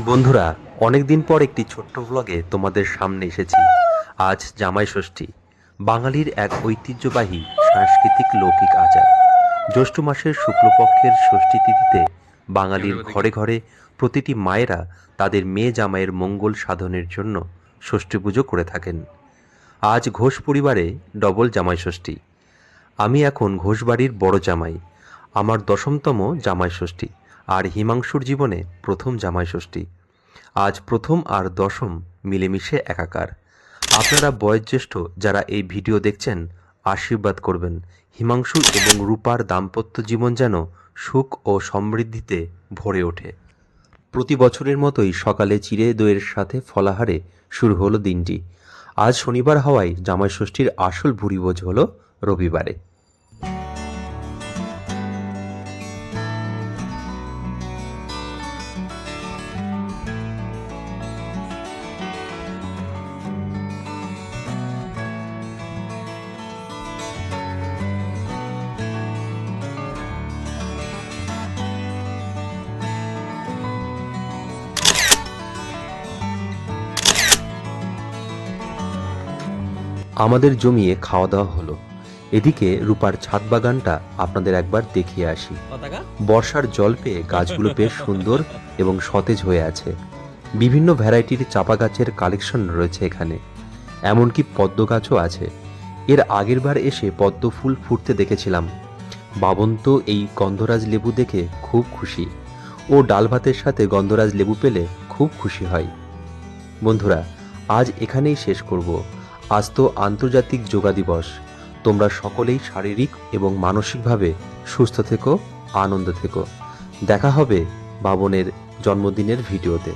বন্ধুরা, অনেকদিন পর একটি ছোট্ট ব্লগে তোমাদের সামনে এসেছি। আজ জামাই ষষ্ঠী, বাঙালির এক ঐতিহ্যবাহী সাংস্কৃতিক লৌকিক আচার। জ্যৈষ্ঠ মাসের শুক্লপক্ষের ষষ্ঠী তিথিতে বাঙালির ঘরে ঘরে প্রতিটি মায়েরা তাদের মেয়ে জামাইয়ের মঙ্গল সাধনের জন্য ষষ্ঠী পুজো করে থাকেন। আজ ঘোষ পরিবারে ডবল জামাই ষষ্ঠী। আমি এখন ঘোষবাড়ির বড় জামাই। আমার 10তম জামাই ষষ্ঠী, আর হিমাংশুর জীবনে প্রথম জামাই ষষ্ঠী। আজ প্রথম আর 10ম মিলেমিশে একাকার। আপনারা বয়োজ্যেষ্ঠ যারা এই ভিডিও দেখছেন, আশীর্বাদ করবেন হিমাংশু এবং রূপার দাম্পত্য জীবন যেন সুখ ও সমৃদ্ধিতে ভরে ওঠে। প্রতি বছরের মতোই সকালে চিড়ে দইয়ের সাথে ফলাহারে শুরু হলো দিনটি। আজ শনিবার হওয়ায় জামাই ষষ্ঠীর আসল ভুরিভোজ হলো রবিবারে। আমাদের জমিয়ে খাওয়া দাওয়া হলো। এদিকে রূপার ছাদ বাগানটা আপনাদের একবার দেখিয়ে আসি। বর্ষার জল পেয়ে গাছগুলো বেশ সুন্দর এবং সতেজ হয়ে আছে। বিভিন্ন ভ্যারাইটির চাপা গাছের কালেকশন রয়েছে এখানে, এমনকি পদ্ম গাছও আছে। এর আগের বার এসে পদ্ম ফুল ফুটতে দেখেছিলাম। বাবন তো এই গন্ধরাজ লেবু দেখে খুব খুশি। ও ডাল ভাতের সাথে গন্ধরাজ লেবু পেলে খুব খুশি হয়। বন্ধুরা, আজ এখানেই শেষ করব। আজ তো আন্তর্জাতিক যোগা দিবস। তোমরা সকলেই শারীরিক এবং মানসিকভাবে সুস্থ থেকো, আনন্দ থেকো। দেখা হবে বাবনের জন্মদিনের ভিডিওতে।